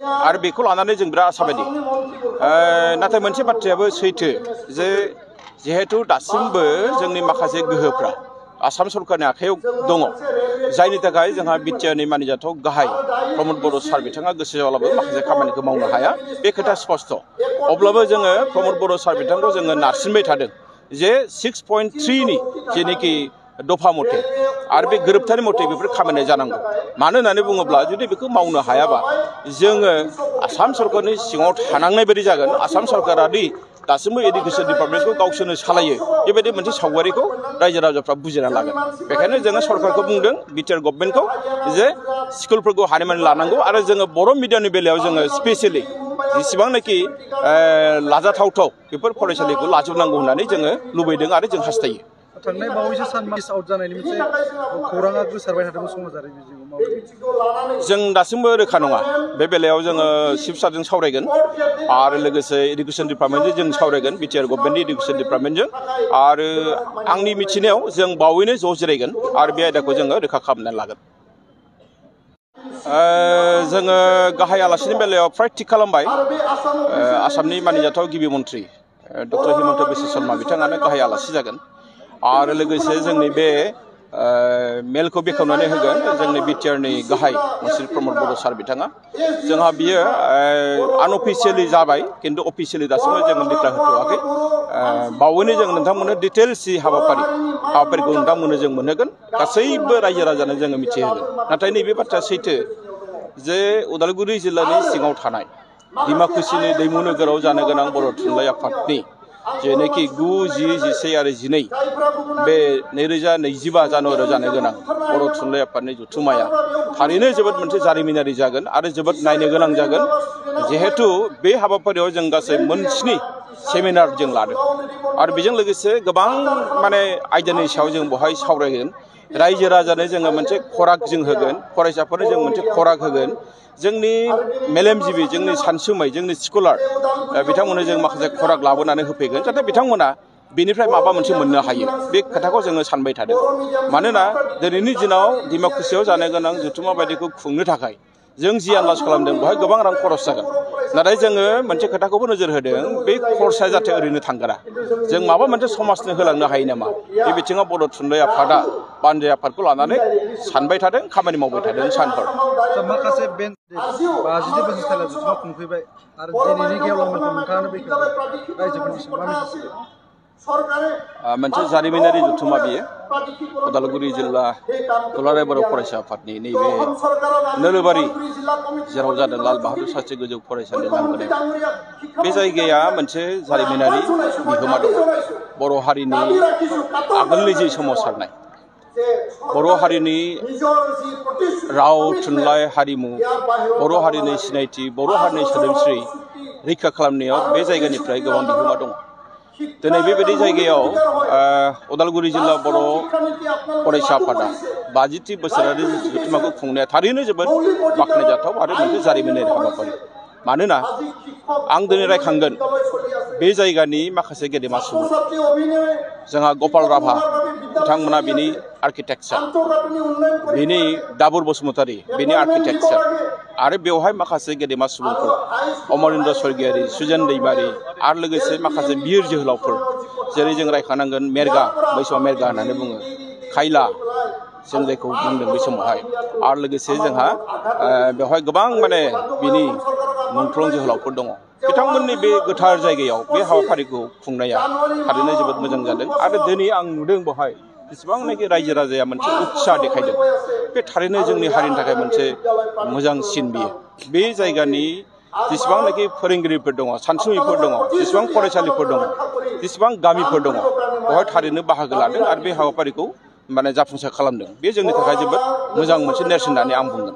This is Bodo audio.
आरो बेखौ लानानै जों बिराद आसाबायदि नाथाय मोनसे बाथ्रायाबो सैथो जे जिहेतु दासिमबो जोंनि माखासे गोहोफ्रा आसाम सरकारनि आखायाव दङ जायनि थाखाय जोंहा बिटिआरनि मानिजाथाव गाहाय प्रमद बर' सार बिथाङा गोसो जाब्लाबो माखासे खामानिखौ मावनो हाया बे खोथा स्पष्ट अब्लाबो जोङो प्रमद बर' सार बिथांखौ जोङो नारसिनबाय थादों जे 6.3 नि जेनेखि दफा मथे आरो बे गोरोबथानि मथे बेफोर खामानिया जानांगौ मानो होननानै बुङोब्ला जुदि बेखौ मावनो हायाबा जोङो आसाम सरकारनि सिङाव थानांनाय बायदि जागोन आसाम सरकारा दि दासिमबो एडुकेशन डिपार्टमेन्टखौ गावसोरनो सालायो बेबायदि मोनसे सावगारिखौ रायजो राजाफ्रा बुजिना लागोन बेखायनो जोङो सरकारखौ बुंदों बिटिआर गभर्नमेन्टखौ जे स्कुलफोरखौ हानायमानि लानांगौ आरो जोङो बर' मिडियामनि बेलायाव जोङो स्पेसियेलि जेसेबांनाखि लाजाथावथाव बेफोर फरायसालिखौ लाजोबनांगौ होननानै जोङो लुबैदों आरो जों हास्थायो थांनाय बावैसो सान मिस आउट जानायनि मोनसे खौराङा गोसारबाय थादोंमोन समाजारि बिजोङाव जों दासिमबो रोखा नङा बे बेलायाव जोङो चिफ सारजों सावरायगोन आरो लोगोसे एडुकेशन डिपार्टमेन्टजों जों सावरायगोन बिटिआर गभर्नमेन्टनि एडुकेशन डिपार्टमेन्टजों आरो आंनि मिथिनायाव जों बावैनो ज' जिरायगोन आरो बे आयदाखौ जोङो रोखा खालामनानै लागोन जोङो गाहाय आलासिनि बेलायाव फ्राय थिग खालामबाय आसामनि मानिजाथाव गिबि मन्थ्रि डक्टर हिमन्त बिश्व शर्मा बिथाङानो गाहाय आलासि जागोन आरो लोगोसे जोंनि बे मेलखौ बेखेवनानै होगोन जोंनि बिटिआरनि गाहाय मन्थ्रि प्रमद बर' सार बिथाङा जोंहा बियो आनअफिसियेलि जाबाय खिन्थु अफिसियेलि दासिमबो जोङो डिक्लेयार होथ'वाखै बावैनो जों नोंथांमोननो डिटेल्स हाबाफारिखौ नोंथांमोननो जों मोनहोगोन गासैबो रायजो राजानो जोङो मिथिहोगोन नाथाय नैबे बाथ्राया सैथो जे उदालगुरि जिल्लानि सिङाव थानाय डिमाकुसिनि दैमु नोगोराव जानो गोनां बर' थुनलाइ आफादनि जेनोखि 9, 10, 11 आरो 12 बे 2025 जानुवारियाव जानो गोनां बर' थुनलाइ आफादनि जथुम्माया थारैनो जोबोद मोनसे जारिमिनारि जागोन आरो जोबोद नायनो गोनां जागोन जिहेतु बे हाबाफारियाव जों गासै 9 सेमिनार जों लादों आरो बेजों लोगोसे गोबां माने आयदानि सायाव जों बेवहाय सावरायगोन रायजो राजानो जोङो मोनसे खराग जों होगोन फरायसाफोरनो जों मोनसे खराग होगोन जोंनि मेलेमजिबि जोंनि सानसुमै जोंनि स्कलार बिथांमोननो जों माखासे खराग लाबोनानै होफैगोन जाहाथे बिथांमोना बेनिफ्राय माबा मोनसे मोननो हायो बे खोथाखौ जोङो सानबाय थादों मानोना दिनैनि दिनाव डिमाकुसियाव जानो गोनां जथुम्मा बायदिखौ खुंनो थाखाय जों जि आन्दाज खालामदों बेवहाय गोबां रां खरस जागोन नाथाय जोङो मोनसे खोथाखौबो नोजोर होदों बे खरसाया जाहाथे ओरैनो थांगारा जों माबा मोनसे समाजनो होलांनो हायो नामा बे बिथिङाव बर' थुनलाइ आफादा बानजाय आफादखौ लानानै सानबाय थादों खामानि मावबाय थादों सानहर माखासे बेन्च 50 बोसोर साला जथुम्मा खुंफैबाय आरो दिनैनि गेवलां मेलखौ नोंथाङानो बेखेवबाय रायजोफोरनिसिम मा मेसेज मोनसे जारिमिनारि जथुम्मा बियो उदालगुरि जिल्ला दुलाराय बर' फरायसा आफादनि नैबे नोलोबारि जेराव जादों लाल बाहादुर शास्त्री गोजौ फरायसालि लांगोनायाव बे जायगाया मोनसे जारिमिनारि बिहोमा दं बर' हारिनि आगोलनि जि सोमावसारनाय बर' हारिनि राव थुनलाइ हारिमु बर' हारिनि सिनायथि बर' हारिनि सोदोमस्रि रैखा खालामनायाव बे जायगानिफ्राय गोबां बिहोमा दङ दिनै बेबायदि जायगायाव उदालगुरि जिल्ला बर' फरायसा आफादा 50 बोसोरारि जथुम्माखौ खुंनाया थारैनो जोबोद बाख्नायजाथाव आरो मोनसे जारिमिनारि हाबाफारि मानोना आं दिनै रायखांगोन बे जायगानि माखासे गेदेमा सुबुं जोंहा गपाल राभा बिथांमोना बिनि आर्किटेक्चार बिनि दाबुर बसुमतारी बिनि आर्किटेक्चार आरो बेवहाय माखासे गेदेमा सुबुंफोर अमरेन्द्र स्वर्गीयारि सुजेन दैमारि आरो लोगोसे माखासे बिर जोहोलावफोर जेरै जों रायखांनांगोन मेरगा बै समाव मेरगा होननानै बुङो खायला जों जायखौ बुंदों बै समावहाय आरो लोगोसे जोंहा बेवहाय गोबां माने बिनि मुंख्लं जोहोलावफोर दङ बिथांमोननि बे गोथार जायगायाव बे हाबाफारिखौ खुंनाया थारैनो जोबोद मोजां जादों आरो दिनै आं नुदों बेवहाय जेसेबांनाखि रायजो राजाया मोनसे उत्साह देखायदों बे थारैनो जोंनि हारिनि थाखाय मोनसे मोजां सिन बियो बे जायगानि जेसेबांनाखि फोरोंगिरिफोर दङ सानसुमैफोर दङ जेसेबां फरायसालिफोर दङ जेसेबां गामिफोर दङ बेवहाय थारैनो बाहागो लादों आरो बे हाबाफारिखौ माने जाफुंसार खालामदों बे जोंनि थाखाय जोबोद मोजां मोनसे नेरसोन होननानै आं बुंगोन